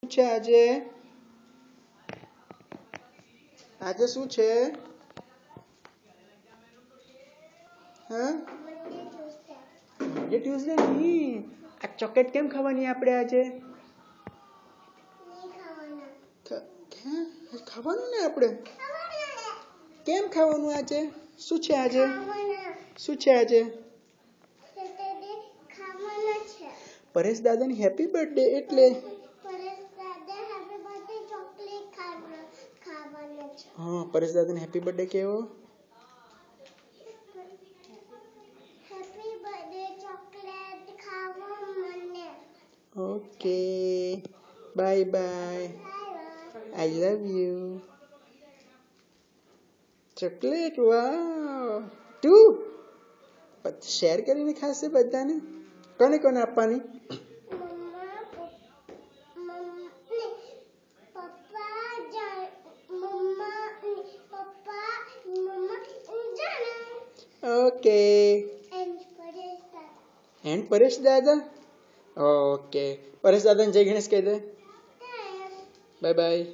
છે આજે? આજે શું છે? હા, મંડે ટ્યુઝડે નહીં. આ ચોકલેટ કેમ ખાવાની આપણે આજે? ખાવાનું ને આપણે. કેમ ખાવાનું આજે? શું છે આજે? શું છે આજે? પરેશ દાદાની હેપી બર્થડે એટલે હા, પરેશ દાદાને હેપી બર્થડે કેવો. Okay, bye bye. I love you. Chocolate, wow. તું શેર કરીને ખાશે બધાને? કોને કોને આપવાની? ઓકે. એન્ડ પરેશ દાદા. ઓકે, પરેશ દાદાને જય ગણેશ કહી દે. Bye bye.